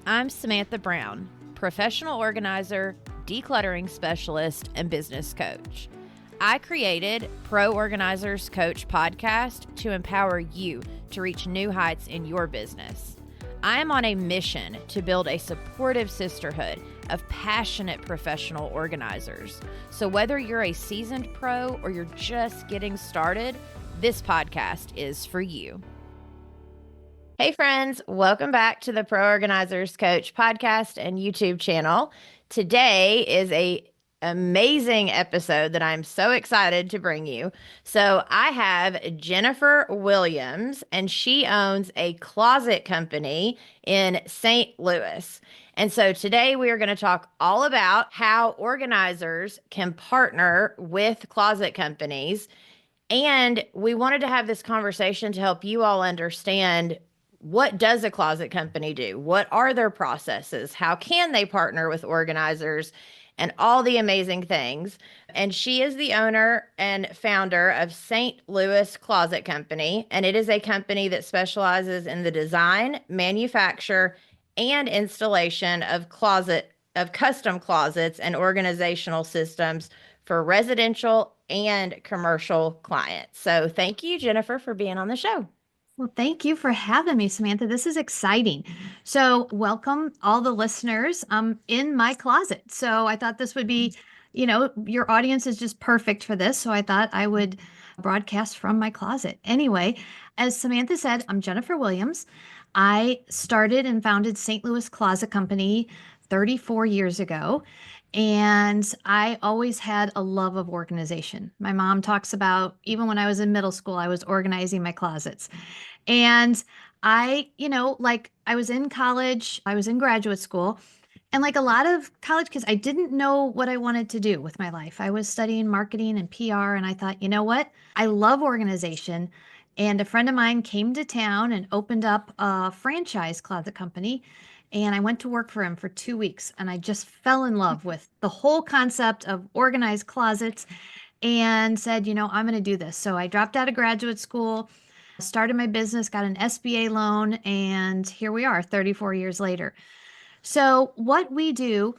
I'm Samantha Brown, professional organizer, decluttering specialist, and business coach. I created Pro Organizers Coach podcast to empower you to reach new heights in your business. I am on a mission to build a supportive sisterhood of passionate professional organizers. So whether you're a seasoned pro or you're just getting started, this podcast is for you. Hey friends, welcome back to the Pro Organizers Coach podcast and YouTube channel. Today is an amazing episode that I'm so excited to bring you. So I have Jennifer Williams, and she owns a closet company in St. Louis. And so today we are going to talk all about how organizers can partner with closet companies. And we wanted to have this conversation to help you all understand, what does a closet company do? What are their processes? How can they partner with organizers? And all the amazing things. And she is the owner and founder of St. Louis Closet Company. And it is a company that specializes in the design, manufacture, and installation of custom closets and organizational systems for residential and commercial clients. So thank you, Jennifer, for being on the show. Well, thank you for having me, Samantha. This is exciting. So welcome all the listeners. I'm in my closet. So I thought this would be, your audience is just perfect for this. So I thought I would broadcast from my closet. Anyway, as Samantha said, I'm Jennifer Williams. I started and founded St. Louis Closet Company 34 years ago. And I always had a love of organization. My mom talks about, even when I was in middle school, I was organizing my closets. And I, I was in college, I was in graduate school, and like a lot of college kids, I didn't know what I wanted to do with my life. I was studying marketing and PR, and I thought, you know what? I love organization. And a friend of mine came to town and opened up a franchise closet company. And I went to work for him for 2 weeks, and I just fell in love with the whole concept of organized closets and said, I'm going to do this. So I dropped out of graduate school, started my business, got an SBA loan, and here we are 34 years later. So what we do,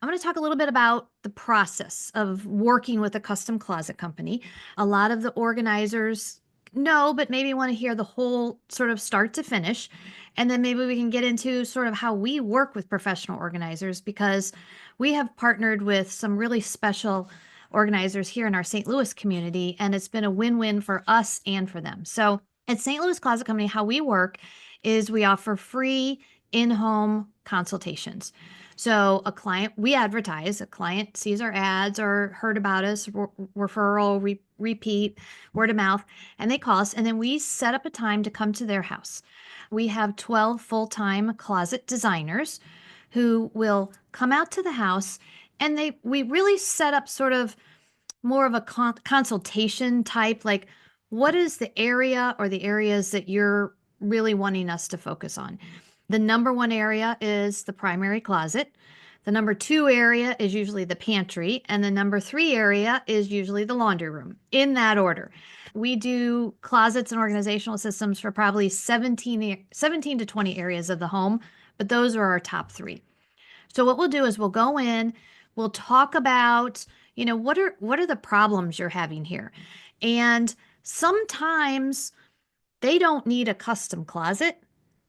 I'm going to talk a little bit about the process of working with a custom closet company. A lot of the organizers know, but maybe want to hear the whole sort of start to finish. And then maybe we can get into sort of how we work with professional organizers, because we have partnered with some really special organizers here in our St. Louis community, and it's been a win-win for us and for them. So at St. Louis Closet Company, how we work is we offer free in-home consultations. So we advertise, a client sees our ads or heard about us, referral, repeat, word of mouth, and they call us, and then we set up a time to come to their house. We have 12 full-time closet designers who will come out to the house, and we really set up sort of more of a consultation type, like, what is the area or the areas that you're really wanting us to focus on? The number one area is the primary closet. The number two area is usually the pantry. And the number three area is usually the laundry room, in that order. We do closets and organizational systems for probably 17 to 20 areas of the home, but those are our top three. So what we'll do is we'll go in, we'll talk about, what are the problems you're having here? And sometimes they don't need a custom closet.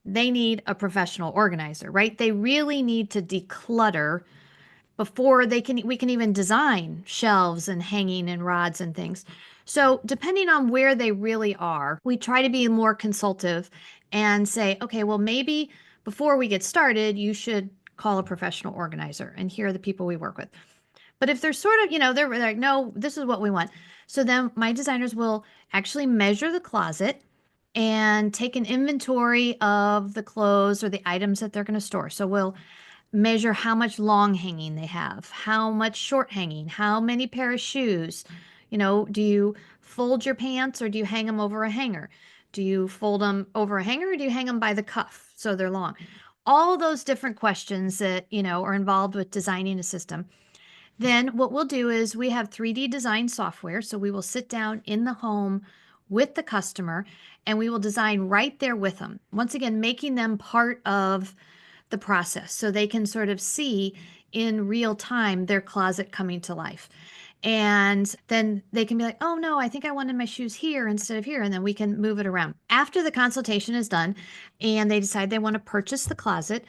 They need a professional organizer, right? They really need to declutter before we can even design shelves and hanging and rods and things. So depending on where they really are, we try to be more consultative and say, okay, well, maybe before we get started, you should call a professional organizer, and here are the people we work with. But if they're sort of, they're like, no, this is what we want. So then my designers will actually measure the closet and take an inventory of the clothes or the items that they're going to store. So we'll measure how much long hanging they have, how much short hanging, how many pair of shoes. Do you fold your pants or do you hang them over a hanger? Do you fold them over a hanger or do you hang them by the cuff so they're long? All those different questions that, are involved with designing a system. Then what we'll do is we have 3D design software. So we will sit down in the home with the customer and we will design right there with them. Once again, making them part of the process so they can sort of see in real time their closet coming to life. And then they can be like, oh no, I think I wanted my shoes here instead of here. And then we can move it around. After the consultation is done and they decide they want to purchase the closet,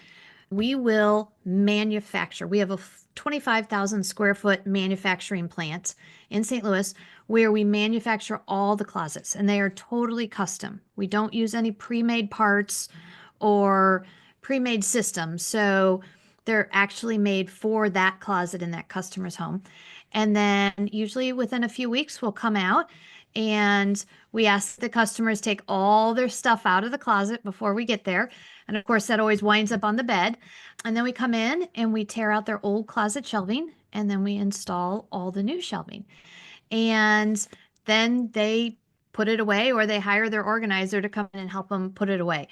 we will manufacture. We have a 25,000 square foot manufacturing plant in St. Louis where we manufacture all the closets and they are totally custom. We don't use any pre-made parts or pre-made systems. So they're actually made for that closet in that customer's home. And then usually within a few weeks, we'll come out and we ask the customers take all their stuff out of the closet before we get there. And of course, that always winds up on the bed. And then we come in and we tear out their old closet shelving and then we install all the new shelving. And then they put it away or they hire their organizer to come in and help them put it away.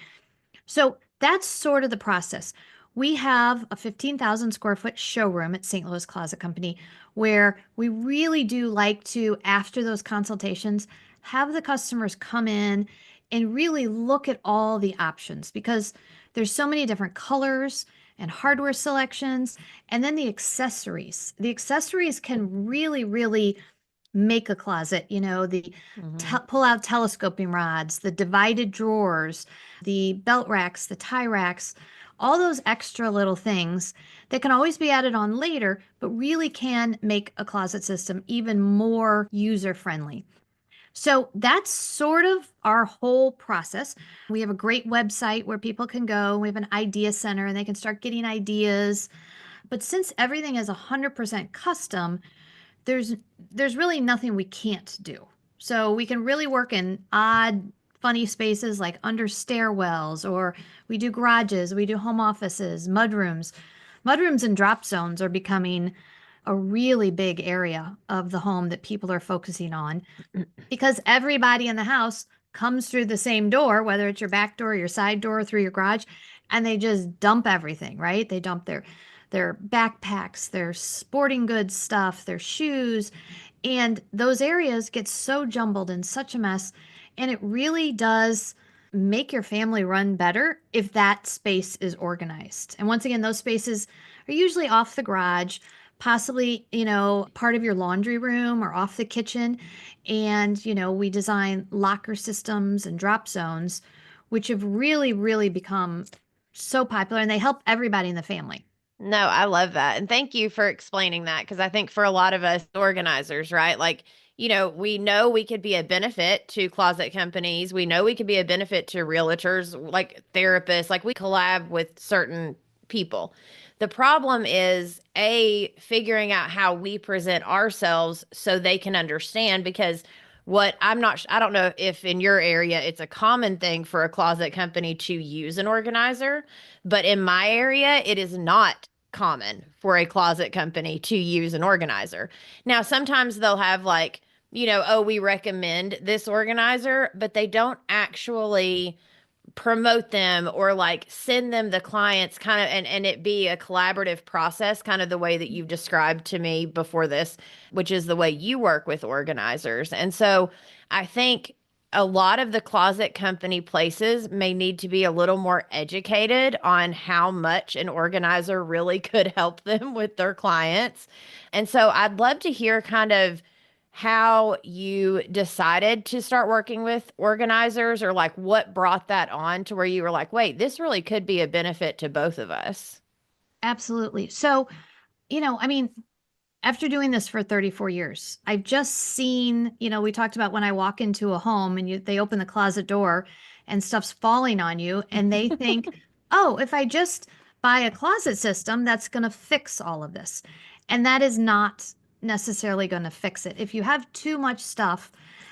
So that's sort of the process. We have a 15,000 square foot showroom at St. Louis Closet Company where we really do like to, after those consultations, have the customers come in and really look at all the options because there's so many different colors and hardware selections, and then the accessories. The accessories can really, really make a closet, the pull out telescoping rods, the divided drawers, the belt racks, the tie racks, all those extra little things that can always be added on later, but really can make a closet system even more user friendly. So that's sort of our whole process. We have a great website where people can go. We have an idea center and they can start getting ideas. But since everything is 100% custom, there's really nothing we can't do. So we can really work in odd, funny spaces like under stairwells, or we do garages, we do home offices, mudrooms. Mudrooms and drop zones are becoming a really big area of the home that people are focusing on because everybody in the house comes through the same door, whether it's your back door, your side door, through your garage, and they just dump everything, right? They dump their backpacks, their sporting goods stuff, their shoes, and those areas get so jumbled and such a mess. And it really does make your family run better if that space is organized. And once again, those spaces are usually off the garage, possibly, part of your laundry room or off the kitchen. And, we design locker systems and drop zones, which have really, really become so popular and they help everybody in the family. No, I love that. And thank you for explaining that because I think for a lot of us organizers, right? Like, we know we could be a benefit to closet companies. We know we could be a benefit to realtors, like therapists, like we collab with certain people. The problem is figuring out how we present ourselves so they can understand because I don't know if in your area it's a common thing for a closet company to use an organizer, but in my area it is not common for a closet company to use an organizer. Now, sometimes they'll have like, oh, we recommend this organizer, but they don't actually promote them or like send them the clients kind of and it be a collaborative process kind of the way that you've described to me before this, which is the way you work with organizers. And so I think a lot of the closet company places may need to be a little more educated on how much an organizer really could help them with their clients. And so I'd love to hear kind of how you decided to start working with organizers or like what brought that on to where you were like, wait, this really could be a benefit to both of us. Absolutely. So, I mean, after doing this for 34 years, I've just seen, we talked about when I walk into a home and they open the closet door and stuff's falling on you and they think, oh, if I just buy a closet system, that's going to fix all of this. And that is not necessarily going to fix it. If you have too much stuff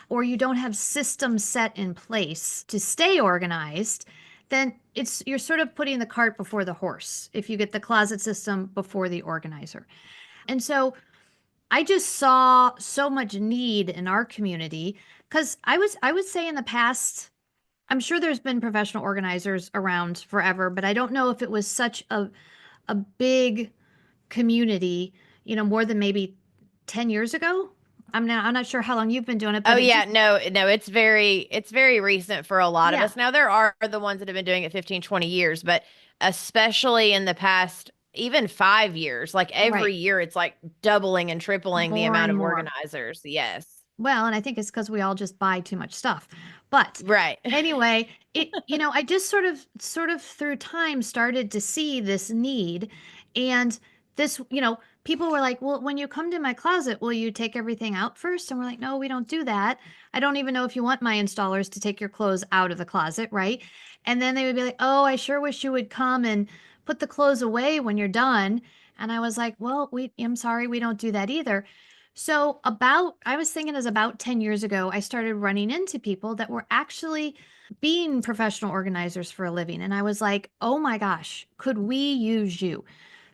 or you don't have systems set in place to stay organized, then you're sort of putting the cart before the horse if you get the closet system before the organizer. And so I just saw so much need in our community because I would say in the past, I'm sure there's been professional organizers around forever, but I don't know if it was such a big community, more than maybe 10 years ago. I'm not sure how long you've been doing it, but No, it's very recent for a lot of yeah. us. Now there are the ones that have been doing it 15, 20 years, but especially in the past even 5 years. Like every Right. year, it's like doubling and tripling the More amount and of more. organizers. Yes. Well, and I think it's because we all just buy too much stuff. But Right. anyway, I just sort of through time started to see this need and this, people were like, "Well, when you come to my closet, will you take everything out first?" And we're like, "No, we don't do that. I don't even know if you want my installers to take your clothes out of the closet, right?" And then they would be like, "Oh, I sure wish you would come and put the clothes away when you're done." And I was like, "Well, I'm sorry, we don't do that either." So I was thinking as about 10 years ago, I started running into people that were actually being professional organizers for a living. And I was like, oh my gosh, could we use you?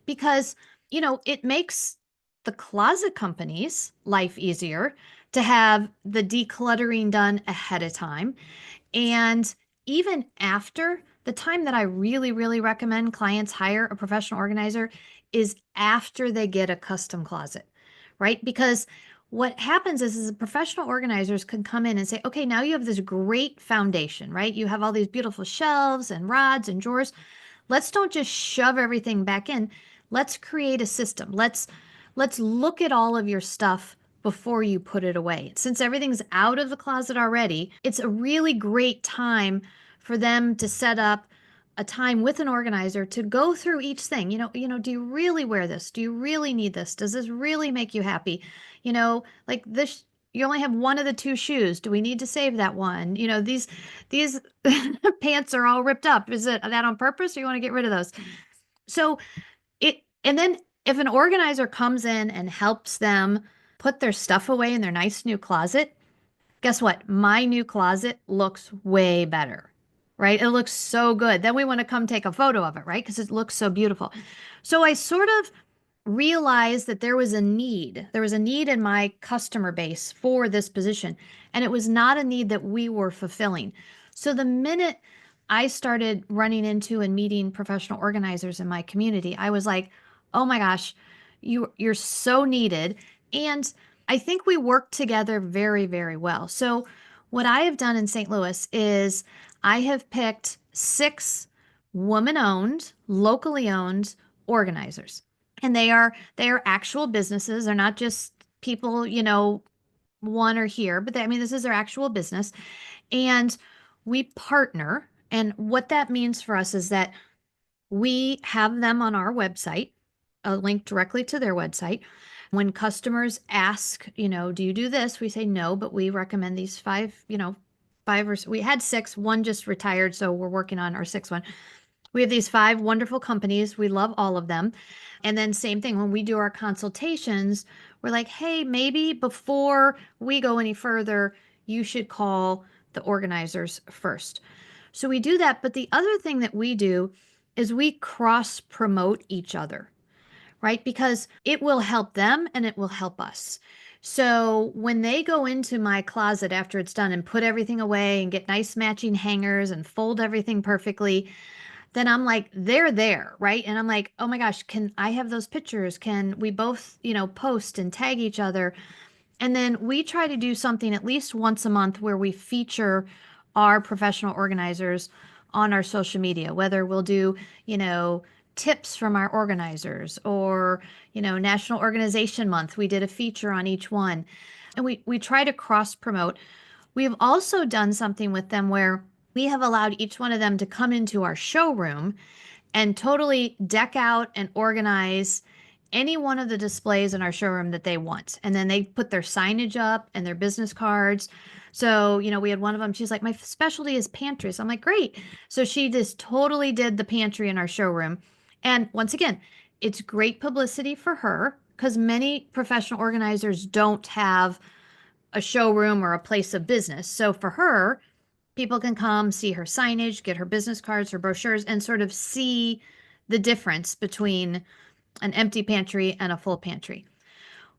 Because, it makes the closet companies' life easier to have the decluttering done ahead of time. And even after the time that I really, really recommend clients hire a professional organizer is after they get a custom closet, right? Because what happens is professional organizers can come in and say, okay, now you have this great foundation, right? You have all these beautiful shelves and rods and drawers. Let's don't just shove everything back in. Let's create a system. Let's look at all of your stuff before you put it away. Since everything's out of the closet already, it's a really great time for them to set up a time with an organizer to go through each thing. Do you really wear this? Do you really need this? Does this really make you happy? Like this, you only have one of the two shoes. Do we need to save that one? These pants are all ripped up. Is it that on purpose or you want to get rid of those? So and then if an organizer comes in and helps them put their stuff away in their nice new closet, guess what? My new closet looks way better, right? It looks so good. Then we want to come take a photo of it, right? Because it looks so beautiful. So I sort of realized that there was a need. There was a need in my customer base for this position, and it was not a need that we were fulfilling. So the minute I started running into and meeting professional organizers in my community, I was like, "Oh my gosh, you're so needed." And I think we work together very, very well. So what I have done in St. Louis is I have picked 6 woman-owned, locally owned organizers, and they are actual businesses. They're not just people, one or here, but this is their actual business. And we partner. And what that means for us is that we have them on our website, a link directly to their website. When customers ask, do you do this? We say no, but we recommend these five, five or we had 6, one just retired, so we're working on our 6th one. We have these 5 wonderful companies. We love all of them. And then same thing, when we do our consultations, we're like, hey, maybe before we go any further, you should call the organizers first. So we do that. But the other thing that we do is we cross promote each other, right? Because it will help them and it will help us. So when they go into my closet after it's done and put everything away and get nice matching hangers and fold everything perfectly, then I'm like, they're there, right? And I'm like, oh my gosh, can I have those pictures? Can we both, post and tag each other? And then we try to do something at least once a month where we feature our professional organizers on our social media, whether we'll do, tips from our organizers or, National Organization Month. We did a feature on each one. And we try to cross promote. We have also done something with them where we have allowed each one of them to come into our showroom and totally deck out and organize any one of the displays in our showroom that they want. And then they put their signage up and their business cards. So, we had one of them, she's like, my specialty is pantries. I'm like, great. So she just totally did the pantry in our showroom. And once again, it's great publicity for her because many professional organizers don't have a showroom or a place of business. So for her, people can come see her signage, get her business cards, her brochures, and sort of see the difference between an empty pantry and a full pantry.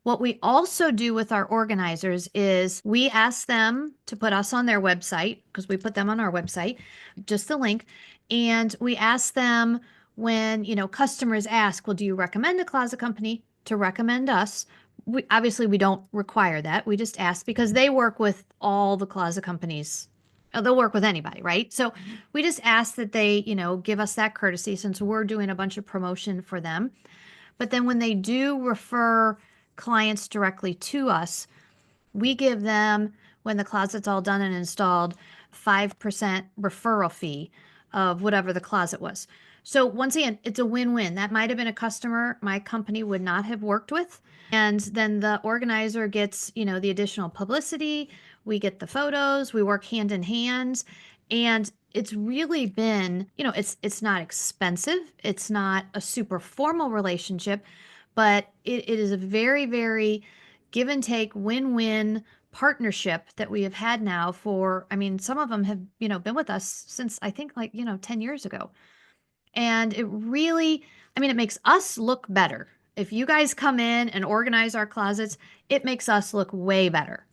What we also do with our organizers is we ask them to put us on their website because we put them on our website, just the link. And we ask them when, customers ask, well, do you recommend a closet company to recommend us? We don't require that. We just ask because they work with all the closet companies They'll work with anybody, right? So we just ask that they, give us that courtesy since we're doing a bunch of promotion for them. But then when they do refer clients directly to us, we give them, when the closet's all done and installed, 5% referral fee of whatever the closet was. So once again, it's a win-win. That might have been a customer my company would not have worked with. And then the organizer gets, the additional publicity. We get the photos. We work hand in hand. And it's really been, it's not expensive. It's not a super formal relationship, but it is a very, very give and take win-win partnership that we have had now for, I mean, some of them have, been with us since I think like, 10 years ago. And it really, I mean, it makes us look better. If you guys come in and organize our closets, it makes us look way better.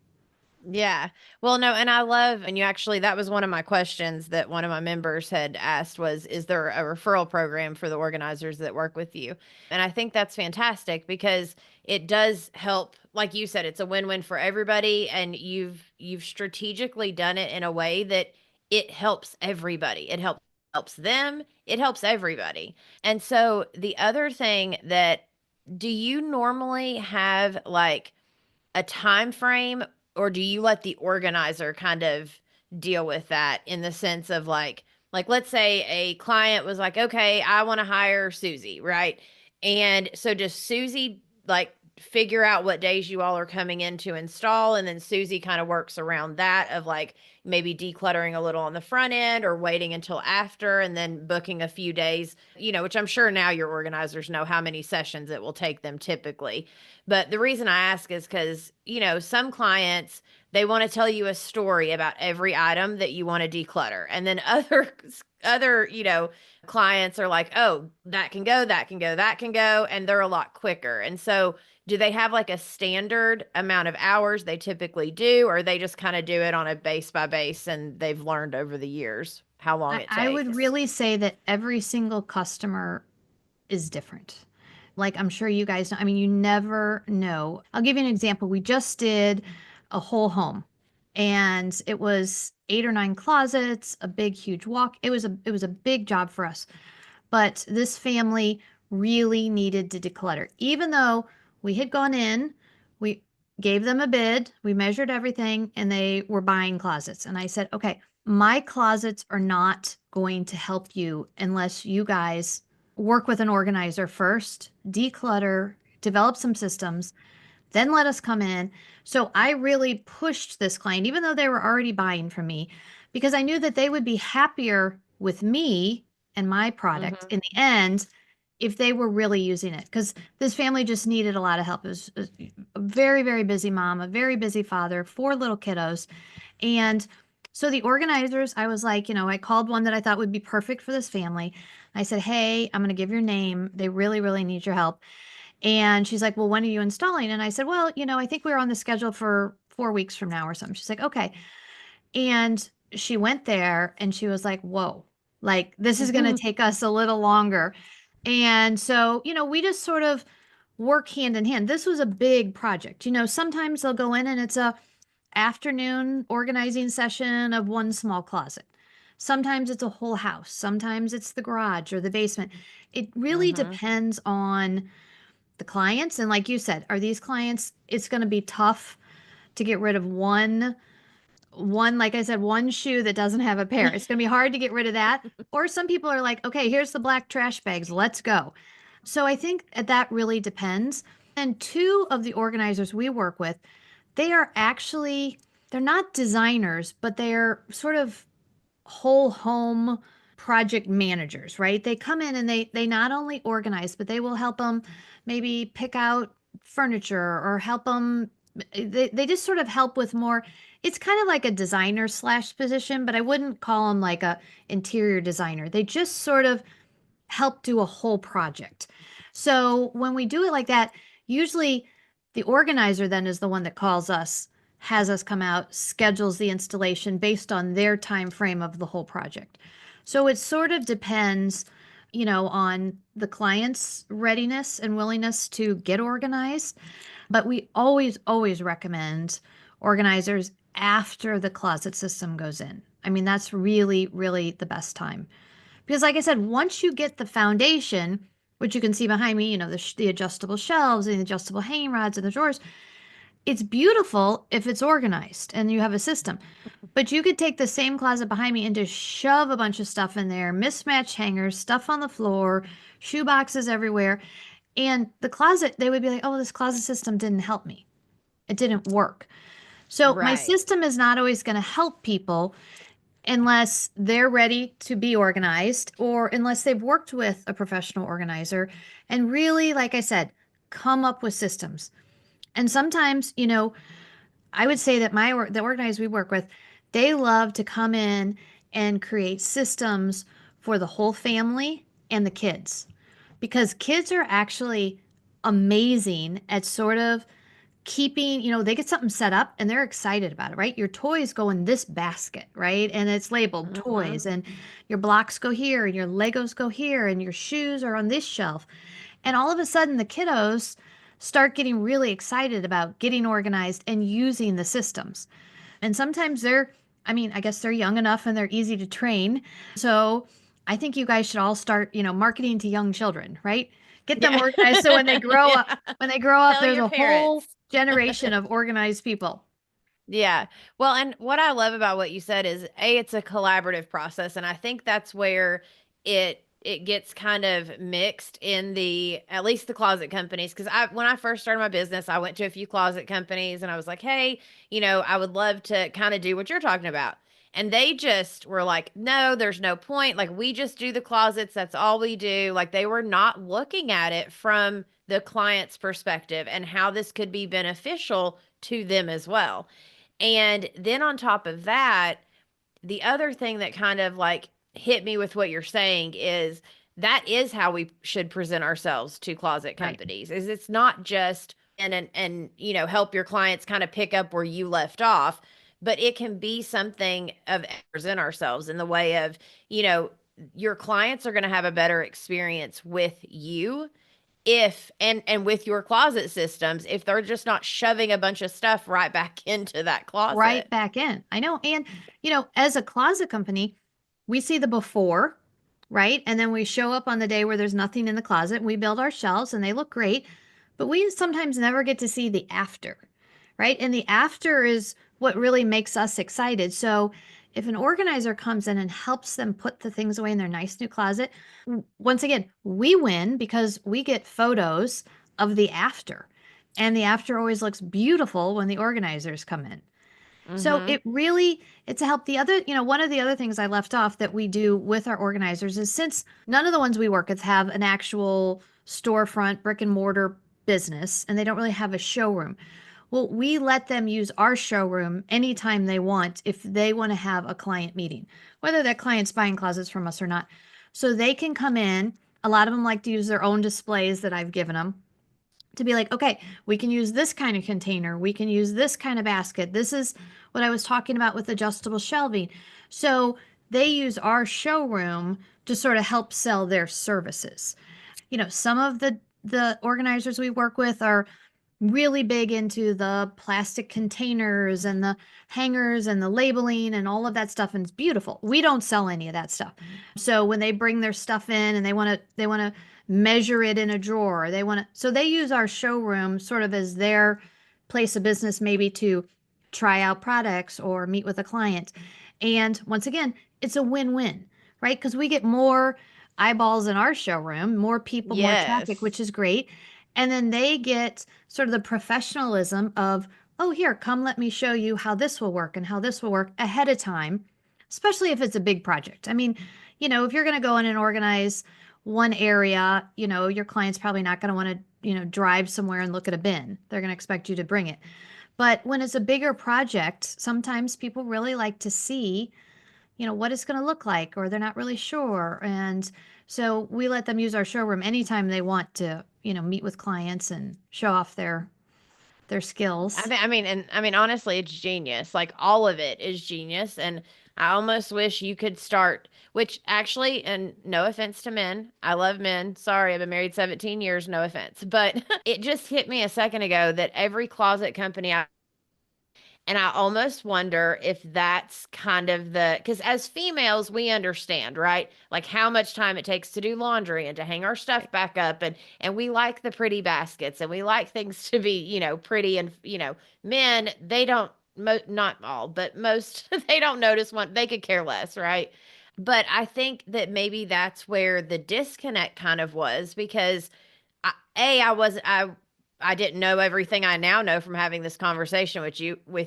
Yeah. Well, no, and I love, and you actually, that was one of my questions that one of my members had asked was, is there a referral program for the organizers that work with you? And I think that's fantastic because it does help, like you said, it's a win-win for everybody. And you've strategically done it in a way that it helps everybody. It helps them, it helps everybody. And so the other thing that, do you normally have like a time frame, or do you let the organizer kind of deal with that in the sense of like let's say a client was like, okay, I want to hire Susie, right? And so does Susie like figure out what days you all are coming in to install, and then Susie kind of works around that of like maybe decluttering a little on the front end or waiting until after and then booking a few days, which I'm sure now your organizers know how many sessions it will take them typically. But the reason I ask is because, some clients, they want to tell you a story about every item that you want to declutter. And then other, clients are like, oh, that can go, that can go, that can go. And they're a lot quicker. And so do they have like a standard amount of hours they typically do, or they just kind of do it on a base by base and they've learned over the years how long it I would takes? really say that every single customer is different. Like I'm sure you guys know, I mean, you never know. I'll give you an example. We just did a whole home and it was 8 or 9 closets, a big, huge walk. It was a big job for us. But this family really needed to declutter. Even though we had gone in, we gave them a bid, we measured everything, and they were buying closets. And I said, okay, my closets are not going to help you unless you guys work with an organizer first, declutter, develop some systems, then let us come in. So I really pushed this client, even though they were already buying from me, because I knew that they would be happier with me and my product Mm-hmm. in the end if they were really using it. Because this family just needed a lot of help. It was a very, very busy mom, a very busy father, 4 little kiddos. And so the organizers, I was like, I called one that I thought would be perfect for this family. I said, hey, I'm going to give your name. They really, really need your help. And she's like, well, when are you installing? And I said, well, I think we're on the schedule for 4 weeks from now or something. She's like, okay. And she went there and she was like, whoa, like this is going to take us a little longer. And so, we just sort of work hand in hand. This was a big project. Sometimes they'll go in and it's a afternoon organizing session of one small closet. Sometimes it's a whole house. Sometimes it's the garage or the basement. It really Mm-hmm. depends on the clients. And like you said, are these clients, it's going to be tough to get rid of one, like I said, one shoe that doesn't have a pair. It's going to be hard to get rid of that. Or some people are like, okay, here's the black trash bags. Let's go. So I think that really depends. And two of the organizers we work with, they are actually, they're not designers, but they're sort of whole home project managers, right? They come in and they not only organize, but they will help them maybe pick out furniture or help them. They just sort of help with more. It's kind of like a designer slash position, but I wouldn't call them like a interior designer. They just sort of help do a whole project. So when we do it like that, usually the organizer then is the one that calls us, has us come out, schedules the installation based on their time frame of the whole project. So it sort of depends, on the client's readiness and willingness to get organized. But we always, always recommend organizers after the closet system goes in. I mean, that's really, really the best time. Because, like I said, once you get the foundation, which you can see behind me, the adjustable shelves and the adjustable hanging rods and the drawers, it's beautiful if it's organized and you have a system. But you could take the same closet behind me and just shove a bunch of stuff in there, mismatched hangers, stuff on the floor, shoe boxes everywhere. And the closet, they would be like, oh, this closet system didn't help me. It didn't work. So my Right. system is not always going to help people unless they're ready to be organized or unless they've worked with a professional organizer and really, like I said, come up with systems. And sometimes, I would say that the organizers we work with, they love to come in and create systems for the whole family and the kids because kids are actually amazing at sort of keeping, they get something set up and they're excited about it, right? Your toys go in this basket, right? And it's labeled Hmm. toys, and your blocks go here, and your Legos go here, and your shoes are on this shelf. And all of a sudden, the kiddos start getting really excited about getting organized and using the systems. And sometimes I mean, I guess they're young enough and they're easy to train. So I think you guys should all start, marketing to young children, right? Get them Yeah. organized so Yeah. when they grow up, Tell there's your a whole parents. generation of organized people. Yeah. Well, and what I love about what you said is it's a collaborative process, and I think that's where it gets kind of mixed in the at least the closet companies because I when I first started my business, I went to a few closet companies and I was like, "Hey, I would love to kind of do what you're talking about." And they just were like, "No, there's no point. Like we just do the closets. That's all we do." Like they were not looking at it from the client's perspective and how this could be beneficial to them as well. And then on top of that, the other thing that kind of like hit me with what you're saying is that is how we should present ourselves to closet Right. companies. Is it's not just and help your clients kind of pick up where you left off, but it can be something of present ourselves in the way of, you know, your clients are going to have a better experience with you if and with your closet systems if they're just not shoving a bunch of stuff right back into that Right closet. back in. I know. And, as a closet company, we see the before, right? And then we show up on the day where there's nothing in the closet and we build our shelves and they look great. But we sometimes never get to see the after, right? And the after is what really makes us excited. So if an organizer comes in and helps them put the things away in their nice new closet, once again, we win because we get photos of the after. And the after always looks beautiful when the organizers come in. So Mhm. it really, it's a help. One of the other things I left off that we do with our organizers is since none of the ones we work with have an actual storefront brick and mortar business and they don't really have a showroom. Well, we let them use our showroom anytime they want if they want to have a client meeting, whether that client's buying closets from us or not. So they can come in. A lot of them like to use their own displays that I've given them to be like, okay, we can use this kind of container. We can use this kind of basket. This is what I was talking about with adjustable shelving. So they use our showroom to sort of help sell their services. Some of the organizers we work with are really big into the plastic containers and the hangers and the labeling and all of that stuff, and it's beautiful. We don't sell any of that stuff. So when they bring their stuff in and they want to measure it in a drawer, so they use our showroom sort of as their place of business, maybe to try out products or meet with a client. And once again, it's a win-win, right? Because we get more eyeballs in our showroom, more people, more traffic, Yes. which is great. And then they get sort of the professionalism of, oh, here, come let me show you how this will work and how this will work ahead of time, especially if it's a big project. I mean, if you're going to go in and organize one area, your client's probably not going to want to, drive somewhere and look at a bin. They're going to expect you to bring it. But when it's a bigger project, sometimes people really like to see, what it's going to look like, or they're not really sure. And so we let them use our showroom anytime they want to, meet with clients and show off their skills. I mean, honestly, it's genius. Like all of it is genius, and I almost wish you could start. Which actually, and no offense to men, I love men. Sorry, I've been married 17 years. No offense, but it just hit me a second ago that every closet company And I almost wonder if that's kind of because as females, we understand, right? Like how much time it takes to do laundry and to hang our stuff Right. back up. And we like the pretty baskets and we like things to be, pretty. And, men, they don't, not all, but most, they don't notice one. They could care less, right? But I think that maybe that's where the disconnect kind of was because I wasn't I didn't know everything I now know from having this conversation with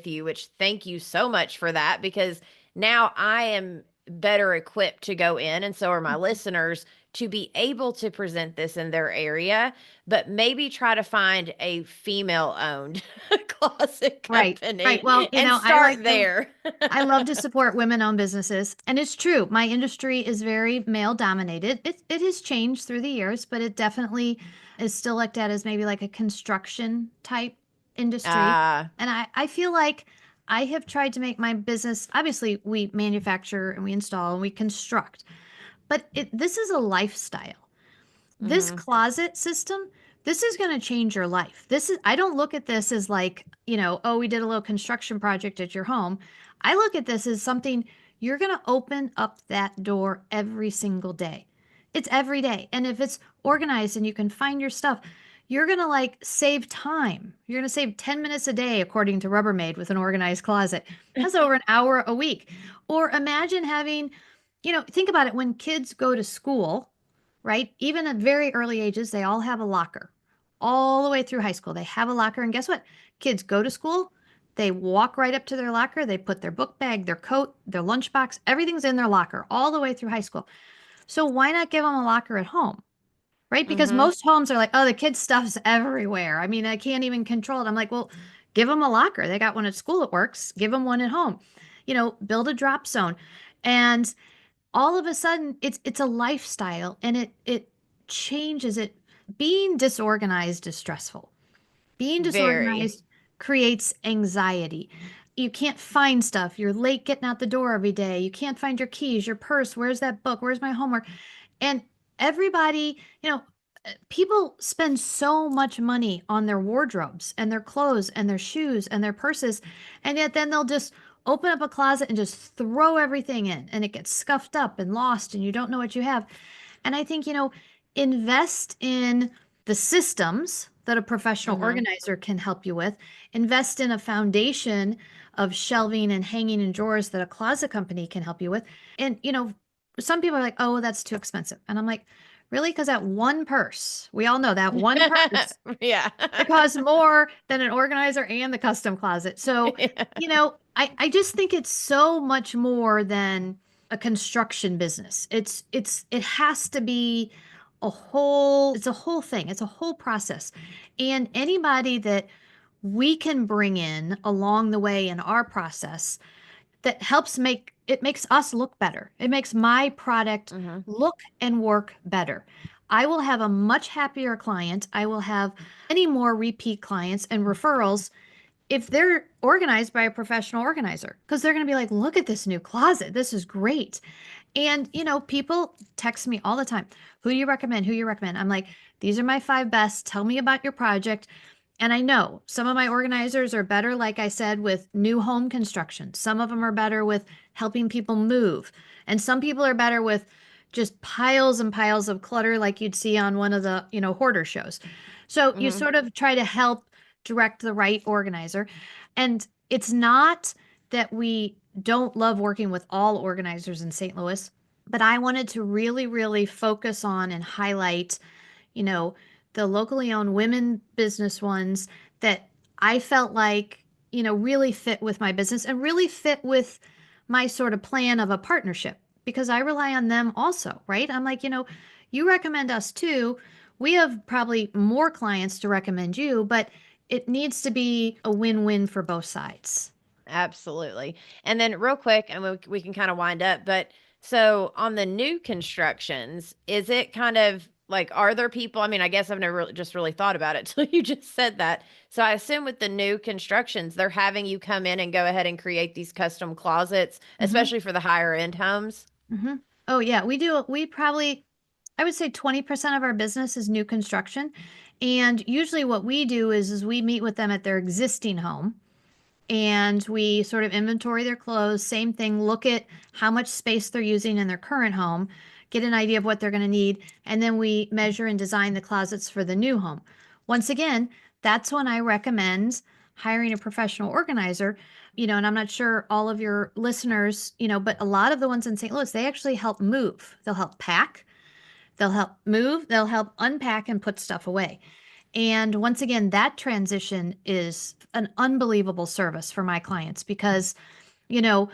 you, which thank you so much for that because now I am better equipped to go in and so are my Mhm. listeners to be able to present this in their area, but maybe try to find a female owned closet Right. Right. company Well, and start there. I love to support women-owned businesses, and it's true. My industry is very male-dominated. It has changed through the years, but it definitely is still looked at as maybe like a construction type industry. Ah, And I feel like I have tried to make my business, obviously, we manufacture and we install and we construct, but this is a lifestyle. This mm-hmm. closet system, this is going to change your life. I don't look at this as like, oh, we did a little construction project at your home. I look at this as something you're going to open up that door every single day. It's every day. And if it's organized and you can find your stuff, you're going to like save time. You're going to save 10 minutes a day, according to Rubbermaid, with an organized closet. That's over an hour a week. Or imagine having, think about it when kids go to school, right? Even at very early ages, they all have a locker. All the way through high school, they have a locker. And guess what? Kids go to school, they walk right up to their locker, they put their book bag, their coat, their lunchbox, everything's in their locker all the way through high school. So why not give them a locker at home? Right? Because Mm-hmm. most homes are like, oh, the kids' stuff's everywhere. I mean, I can't even control it. I'm like, well, give them a locker. They got one at school that works. Give them one at home. Build a drop zone. And all of a sudden it's a lifestyle and it changes it. Being disorganized is stressful. Being Very. disorganized creates anxiety. You can't find stuff. You're late getting out the door every day. You can't find your keys, your purse. Where's that book? Where's my homework? And everybody, people spend so much money on their wardrobes and their clothes and their shoes and their purses. And yet then they'll just open up a closet and just throw everything in and it gets scuffed up and lost and you don't know what you have. And I think, invest in the systems that a professional Mm-hmm. organizer can help you with. Invest in a foundation of shelving and hanging in drawers that a closet company can help you with. And, some people are like, oh, that's too expensive. And I'm like, really? Because that one purse, we all know that one purse, Yeah. it costs more than an organizer and the custom closet. So, Yeah. I just think it's so much more than a construction business. It has to be it's a whole thing. It's a whole process. And anybody that we can bring in along the way in our process that helps makes us look better. It makes my product Mm-hmm. look and work better. I will have a much happier client. I will have many more repeat clients and referrals if they're organized by a professional organizer because they're going to be like, look at this new closet. This is great. And, people text me all the time. Who do you recommend? Who do you recommend? I'm like, these are my 5 best. Tell me about your project. And I know some of my organizers are better, like I said, with new home construction. Some of them are better with helping people move. And some people are better with just piles and piles of clutter, like you'd see on one of the, hoarder shows. So you Mm-hmm. sort of try to help direct the right organizer. And it's not that we don't love working with all organizers in St. Louis, but I wanted to really, really focus on and highlight, you know, the locally owned women business ones that I felt like, really fit with my business and really fit with my sort of plan of a partnership because I rely on them also, right? I'm like, you recommend us too. We have probably more clients to recommend you, but it needs to be a win-win for both sides. Absolutely. And then real quick, and we can kind of wind up, but so on the new constructions, is it kind of like, are there people? I mean, I guess I've never just really thought about it till you just said that. So I assume with the new constructions, they're having you come in and go ahead and create these custom closets, Hmm. especially for the higher end homes. Hmm. Oh yeah, we do. We probably, I would say 20% of our business is new construction. And usually what we do is we meet with them at their existing home and we sort of inventory their clothes. Same thing, look at how much space they're using in their current home, get an idea of what they're going to need, and then we measure and design the closets for the new home. Once again, that's when I recommend hiring a professional organizer. And I'm not sure all of your listeners, but a lot of the ones in St. Louis, they actually help move. They'll help pack, they'll help move, they'll help unpack and put stuff away. And once again, that transition is an unbelievable service for my clients because, you know,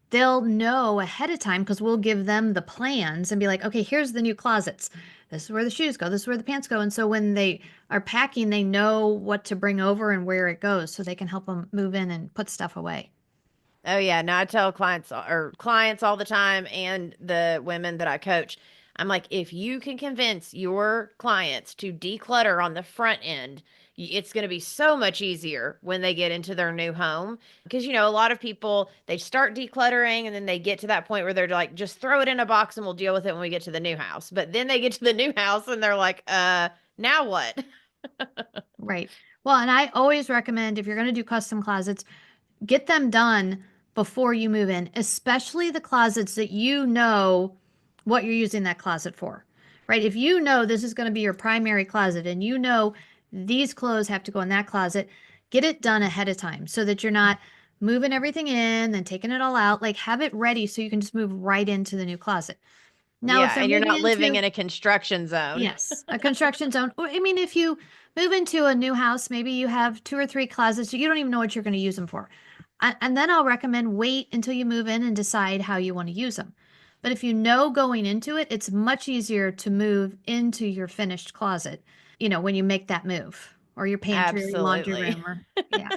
they'll know ahead of time because we'll give them the plans and be like, okay, here's the new closets. This is where the shoes go. This is where the pants go. And so when they are packing, they know what to bring over and where it goes so they can help them move in and put stuff away. Oh yeah, no, I tell clients all the time and the women that I coach, I'm like, if you can convince your clients to declutter on the front end, it's going to be so much easier when they get into their new home. Because, a lot of people, they start decluttering and then they get to that point where they're like, just throw it in a box and we'll deal with it when we get to the new house. But then they get to the new house and they're like, now what? Right. Well, and I always recommend if you're going to do custom closets, get them done before you move in, especially the closets that you know what you're using that closet for, right? If you know this is going to be your primary closet and you know these clothes have to go in that closet, get it done ahead of time so that you're not moving everything in and taking it all out. Like have it ready so you can just move right into the new closet. Now, if Yeah, they're and you're moving not living into in a construction zone. Yes, a construction zone. I mean, if you move into a new house, maybe you have two or three closets, you don't even know what you're going to use them for. And then I'll recommend wait until you move in and decide how you want to use them. But if you know going into it, it's much easier to move into your finished closet, when you make that move, or your pantry or your laundry Absolutely. room, or yeah.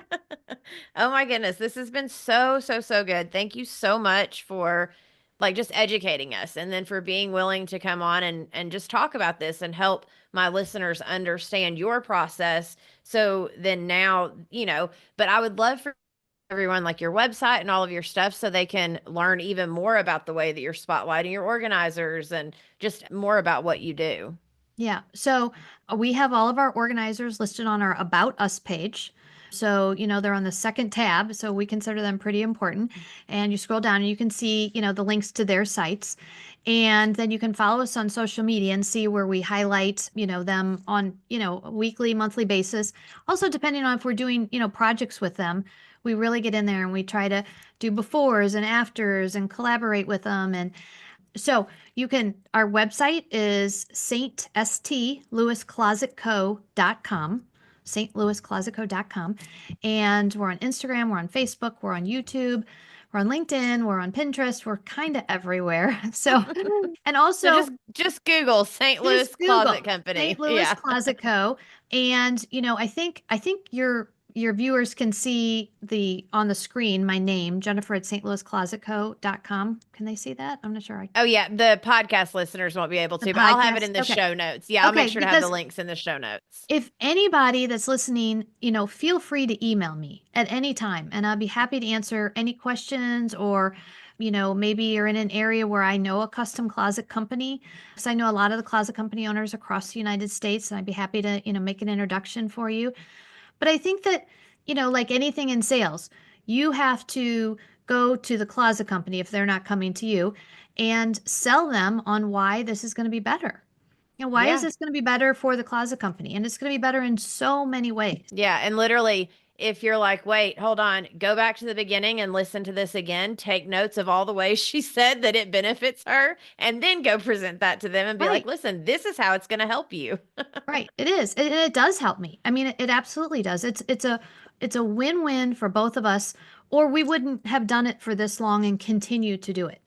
Oh my goodness, this has been so, so, so good. Thank you so much for like just educating us and then for being willing to come on and just talk about this and help my listeners understand your process. So then now, but I would love for everyone like your website and all of your stuff so they can learn even more about the way that you're spotlighting your organizers and just more about what you do. Yeah. So we have all of our organizers listed on our About Us page. So, they're on the second tab. So we consider them pretty important. And you scroll down and you can see, the links to their sites. And then you can follow us on social media and see where we highlight, them on, a weekly, monthly basis. Also, depending on if we're doing, projects with them, we really get in there and we try to do befores and afters and collaborate with them. And so our website is stlouisclosetco.com, stlouisclosetco.com. And we're on Instagram, we're on Facebook, we're on YouTube, we're on LinkedIn, we're on Pinterest, we're kind of everywhere. So, and So also just Google St. Louis just Closet Google St. Company. Louis Yeah. Closet Co. And I think your viewers can see the on the screen my name, Jennifer at stlouisclosetco.com. Can they see that? I'm not sure. Oh yeah, the podcast listeners won't be able The to, but I'll have it podcast. in the Okay. show notes. Yeah, I'll make Okay, sure to have the because links in the show notes. if anybody that's listening, feel free to email me at any time and I'll be happy to answer any questions or, maybe you're in an area where I know a custom closet company. Because I know a lot of the closet company owners across the United States, and I'd be happy to, make an introduction for you. But I think that, like anything in sales, you have to go to the closet company if they're not coming to you and sell them on why this is going to be better. Why is Yeah. this going to be better for the closet company? And it's going to be better in so many ways. Yeah, and literally if you're like, "Wait, hold on, go back to the beginning and listen to this again, take notes of all the ways she said that it benefits her, and then go present that to them and be like, Right. "Listen, this is how it's going to help you." Right. It is. And it does help me. I mean, it absolutely does. It's a win-win for both of us, or we wouldn't have done it for this long and continue to do it.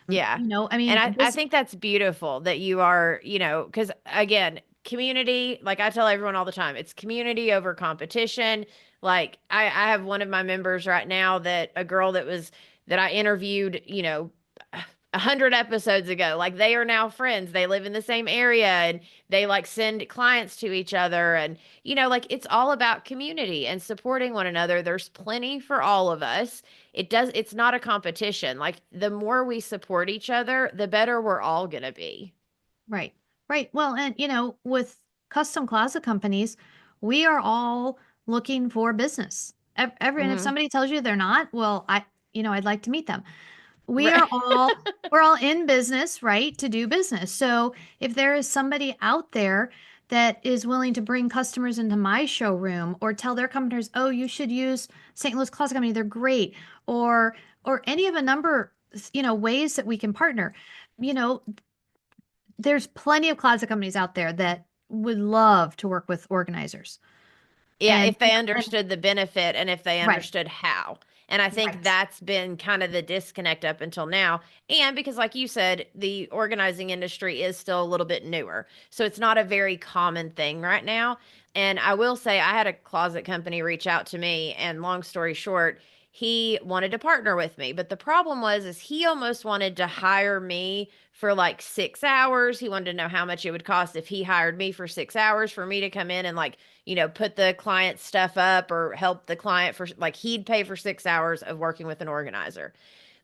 Yeah. I And mean, I think that's beautiful that you are, because again, community, like I tell everyone all the time, it's community over competition. Like I have one of my members right now that a girl that I interviewed, 100 episodes ago. Like they are now friends. They live in the same area and they like send clients to each other. And, like it's all about community and supporting one another. There's plenty for all of us. It's not a competition. Like the more we support each other, the better we're all going to be. right. Right. Well, and with custom closet companies, we are all looking for business. And if Hmm. somebody tells you they're not, well, I'd like to meet them. We Right. are all we're all in business, right, to do business. So if there is somebody out there that is willing to bring customers into my showroom or tell their customers, oh, you should use St. Louis Closet Company, they're great, or any of a number, ways that we can partner. You know, there's plenty of closet companies out there that would love to work with organizers. Yeah, And if they understood the benefit and if they right, understood how. And I think right. that's been kind of the disconnect up until now. And because, like you said, the organizing industry is still a little bit newer. So it's not a very common thing right now. And I will say, I had a closet company reach out to me, and long story short, he wanted to partner with me. But the problem was, is he almost wanted to hire me for like 6 hours. He wanted to know how much it would cost if he hired me for 6 hours for me to come in and like put the client stuff up or help the client for like he'd pay for 6 hours of working with an organizer.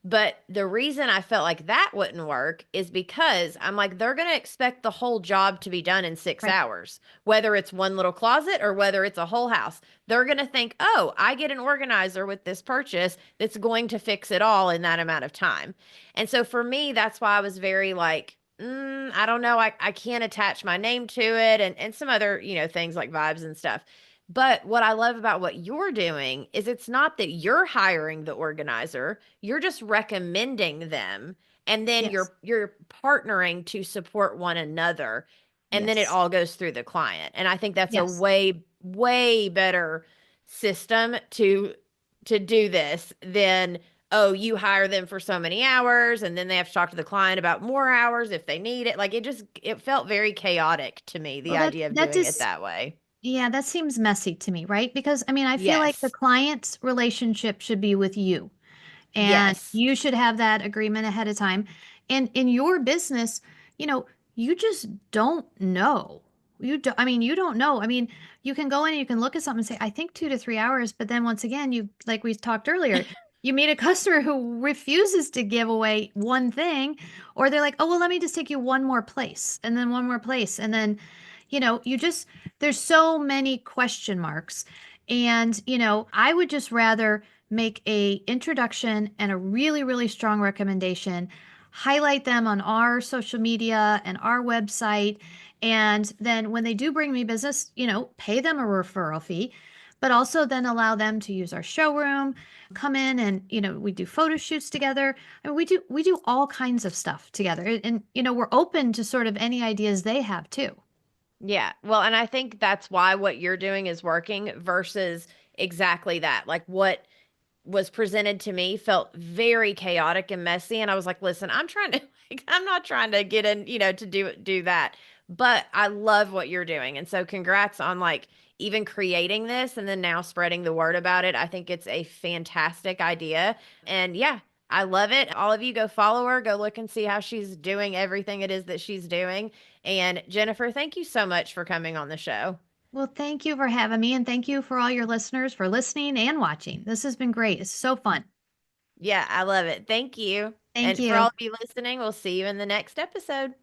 But the reason I felt like that wouldn't work is because I'm like, they're going to expect the whole job to be done in six Right. hours, whether it's one little closet or whether it's a whole house. They're going to think, oh, I get an organizer with this purchase that's going to fix it all in that amount of time. And so for me, that's why I was very like, I don't know. I can't attach my name to it and some other, things like vibes and stuff. But what I love about what you're doing is it's not that you're hiring the organizer, you're just recommending them and then Yes. you're partnering to support one another and then it Yes. all goes through the client. And I think that's a Yes. way better system to do this than oh, you hire them for so many hours and then they have to talk to the client about more hours if they need it. Like it felt very chaotic to me, the Well, that idea of that doing it just that way. yeah, that seems messy to me, right? Because I mean, I feel like the Yes. client's relationship should be with you. And Yes. you should have that agreement ahead of time. And in your business, you know, you just don't know. I mean, you don't know. I mean, you can go in and you can look at something and say, I think 2 to 3 hours. But then once again, like we talked earlier, you meet a customer who refuses to give away one thing, or they're like, oh, well, let me just take you one more place and then one more place. And then, there's so many question marks. And, I would just rather make a introduction and a really, really strong recommendation, highlight them on our social media and our website. And then when they do bring me business, pay them a referral fee, but also then allow them to use our showroom, come in and, we do photo shoots together. I mean, we do all kinds of stuff together. And, we're open to sort of any ideas they have too. Yeah. Well, and I think that's why what you're doing is working versus exactly that. Like what was presented to me felt very chaotic and messy and I was like, "Listen, I'm trying to like, I'm not trying to get in, to do that." But I love what you're doing. And so congrats on like even creating this and then now spreading the word about it. I think it's a fantastic idea. And yeah, I love it. All of you go follow her, go look and see how she's doing everything it is that she's doing. And Jennifer, thank you so much for coming on the show. Well, thank you for having me, and thank you for all your listeners for listening and watching. This has been great. It's so fun. Yeah, I love it. Thank you. Thank And for all you. of you listening, we'll see you in the next episode.